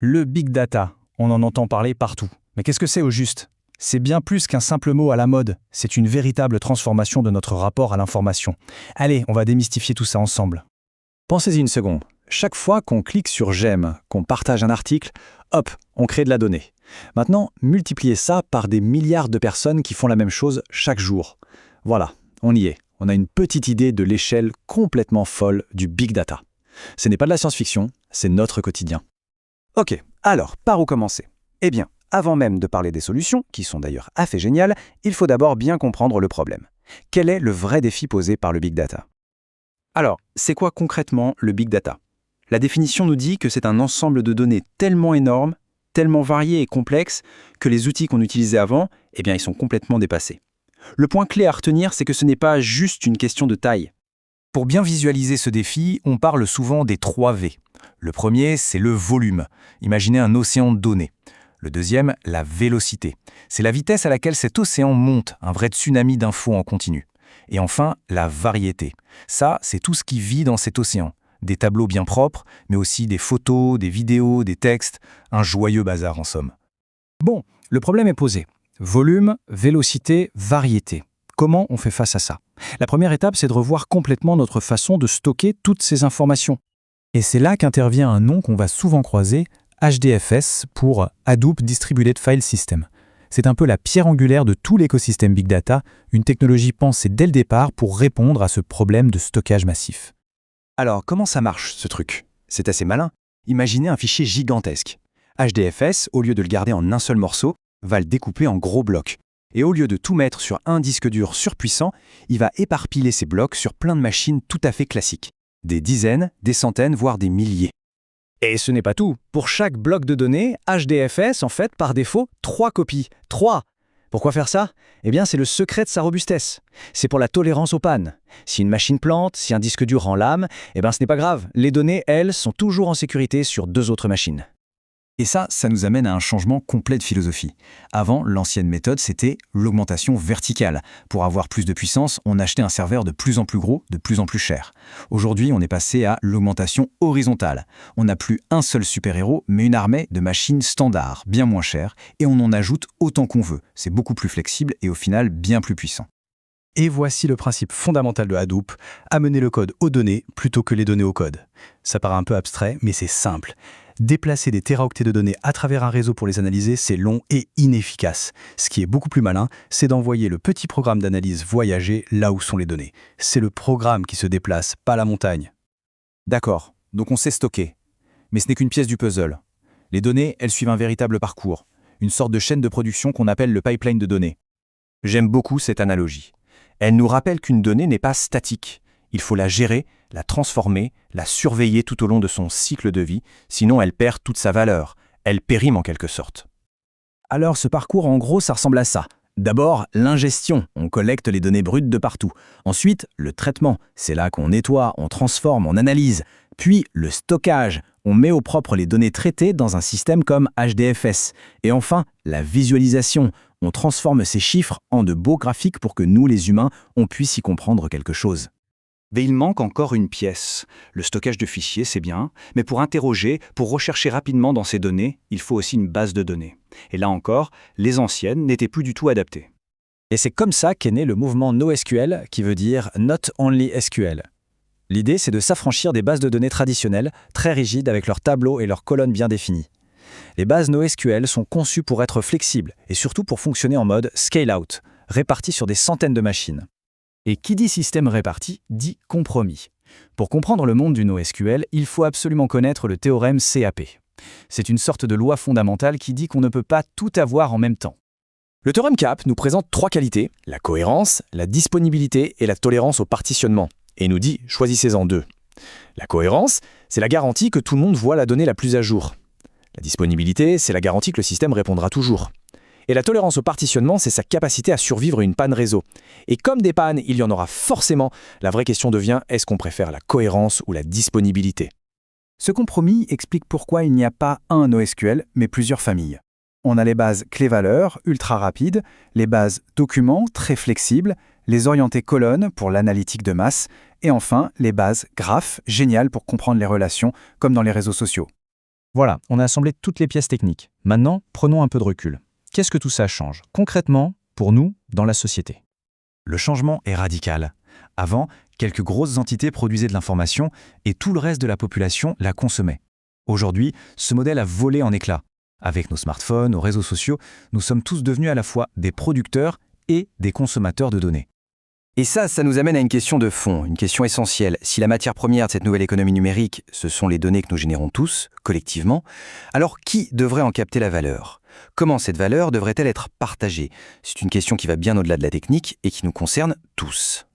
Le big data, on en entend parler partout. Mais qu'est-ce que c'est au juste? C'est bien plus qu'un simple mot à la mode, c'est une véritable transformation de notre rapport à l'information. Allez, on va démystifier tout ça ensemble. Pensez-y une seconde. Chaque fois qu'on clique sur j'aime, qu'on partage un article, hop, on crée de la donnée. Maintenant, multipliez ça par des milliards de personnes qui font la même chose chaque jour. Voilà, on y est. On a une petite idée de l'échelle complètement folle du big data. Ce n'est pas de la science-fiction, c'est notre quotidien. Ok, alors, par où commencer? Eh bien, avant même de parler des solutions, qui sont d'ailleurs assez géniales, il faut d'abord bien comprendre le problème. Quel est le vrai défi posé par le big data? Alors, c'est quoi concrètement le big data? La définition nous dit que c'est un ensemble de données tellement énorme, tellement variées et complexes, que les outils qu'on utilisait avant, eh bien, ils sont complètement dépassés. Le point clé à retenir, c'est que ce n'est pas juste une question de taille. Pour bien visualiser ce défi, on parle souvent des 3 V. Le premier, c'est le volume. Imaginez un océan de données. Le deuxième, la vélocité. C'est la vitesse à laquelle cet océan monte, un vrai tsunami d'infos en continu. Et enfin, la variété. Ça, c'est tout ce qui vit dans cet océan. Des tableaux bien propres, mais aussi des photos, des vidéos, des textes, un joyeux bazar en somme. Bon, le problème est posé. Volume, vélocité, variété. Comment on fait face à ça? La première étape, c'est de revoir complètement notre façon de stocker toutes ces informations. Et c'est là qu'intervient un nom qu'on va souvent croiser, HDFS pour Hadoop Distributed File System. C'est un peu la pierre angulaire de tout l'écosystème Big Data, une technologie pensée dès le départ pour répondre à ce problème de stockage massif. Alors, comment ça marche, ce truc? C'est assez malin. Imaginez un fichier gigantesque. HDFS, au lieu de le garder en un seul morceau, va le découper en gros blocs. Et au lieu de tout mettre sur un disque dur surpuissant, il va éparpiller ces blocs sur plein de machines tout à fait classiques. Des dizaines, des centaines, voire des milliers. Et ce n'est pas tout. Pour chaque bloc de données, HDFS en fait par défaut 3 copies. 3! Pourquoi faire ça? Eh bien, c'est le secret de sa robustesse. C'est pour la tolérance aux pannes. Si une machine plante, si un disque dur rend l'âme, eh bien, ce n'est pas grave. Les données, elles, sont toujours en sécurité sur 2 autres machines. Et ça nous amène à un changement complet de philosophie. Avant, l'ancienne méthode, c'était l'augmentation verticale. Pour avoir plus de puissance, on achetait un serveur de plus en plus gros, de plus en plus cher. Aujourd'hui, on est passé à l'augmentation horizontale. On n'a plus un seul super-héros, mais une armée de machines standards, bien moins chères, et on en ajoute autant qu'on veut. C'est beaucoup plus flexible et au final bien plus puissant. Et voici le principe fondamental de Hadoop, amener le code aux données plutôt que les données au code. Ça paraît un peu abstrait, mais c'est simple. Déplacer des téraoctets de données à travers un réseau pour les analyser, c'est long et inefficace. Ce qui est beaucoup plus malin, c'est d'envoyer le petit programme d'analyse voyager là où sont les données. C'est le programme qui se déplace, pas la montagne. D'accord, donc on sait stocker. Mais ce n'est qu'une pièce du puzzle. Les données, elles suivent un véritable parcours, une sorte de chaîne de production qu'on appelle le pipeline de données. J'aime beaucoup cette analogie. Elle nous rappelle qu'une donnée n'est pas statique. Il faut la gérer, la transformer, la surveiller tout au long de son cycle de vie, sinon elle perd toute sa valeur, elle périme en quelque sorte. Alors ce parcours, en gros, ça ressemble à ça. D'abord, l'ingestion, on collecte les données brutes de partout. Ensuite, le traitement, c'est là qu'on nettoie, on transforme, on analyse. Puis le stockage, on met au propre les données traitées dans un système comme HDFS. Et enfin, la visualisation, on transforme ces chiffres en de beaux graphiques pour que nous, les humains, on puisse y comprendre quelque chose. Mais il manque encore une pièce. Le stockage de fichiers, c'est bien, mais pour interroger, pour rechercher rapidement dans ces données, il faut aussi une base de données. Et là encore, les anciennes n'étaient plus du tout adaptées. Et c'est comme ça qu'est né le mouvement NoSQL, qui veut dire Not Only SQL. L'idée, c'est de s'affranchir des bases de données traditionnelles, très rigides avec leurs tableaux et leurs colonnes bien définies. Les bases NoSQL sont conçues pour être flexibles et surtout pour fonctionner en mode scale-out, réparties sur des centaines de machines. Et qui dit système réparti, dit compromis. Pour comprendre le monde du NoSQL, il faut absolument connaître le théorème CAP. C'est une sorte de loi fondamentale qui dit qu'on ne peut pas tout avoir en même temps. Le théorème CAP nous présente 3 qualités, la cohérence, la disponibilité et la tolérance au partitionnement, et nous dit choisissez-en 2. La cohérence, c'est la garantie que tout le monde voit la donnée la plus à jour. La disponibilité, c'est la garantie que le système répondra toujours. Et la tolérance au partitionnement, c'est sa capacité à survivre à une panne réseau. Et comme des pannes, il y en aura forcément, la vraie question devient, est-ce qu'on préfère la cohérence ou la disponibilité? Ce compromis explique pourquoi il n'y a pas un NoSQL, mais plusieurs familles. On a les bases clés-valeurs, ultra rapides, les bases documents, très flexibles, les orientés colonnes pour l'analytique de masse, et enfin les bases graphes, géniales pour comprendre les relations, comme dans les réseaux sociaux. Voilà, on a assemblé toutes les pièces techniques. Maintenant, prenons un peu de recul. Qu'est-ce que tout ça change, concrètement, pour nous, dans la société? Le changement est radical. Avant, quelques grosses entités produisaient de l'information et tout le reste de la population la consommait. Aujourd'hui, ce modèle a volé en éclats. Avec nos smartphones, nos réseaux sociaux, nous sommes tous devenus à la fois des producteurs et des consommateurs de données. Et ça nous amène à une question de fond, une question essentielle. Si la matière première de cette nouvelle économie numérique, ce sont les données que nous générons tous, collectivement, alors qui devrait en capter la valeur? Comment cette valeur devrait-elle être partagée? C'est une question qui va bien au-delà de la technique et qui nous concerne tous.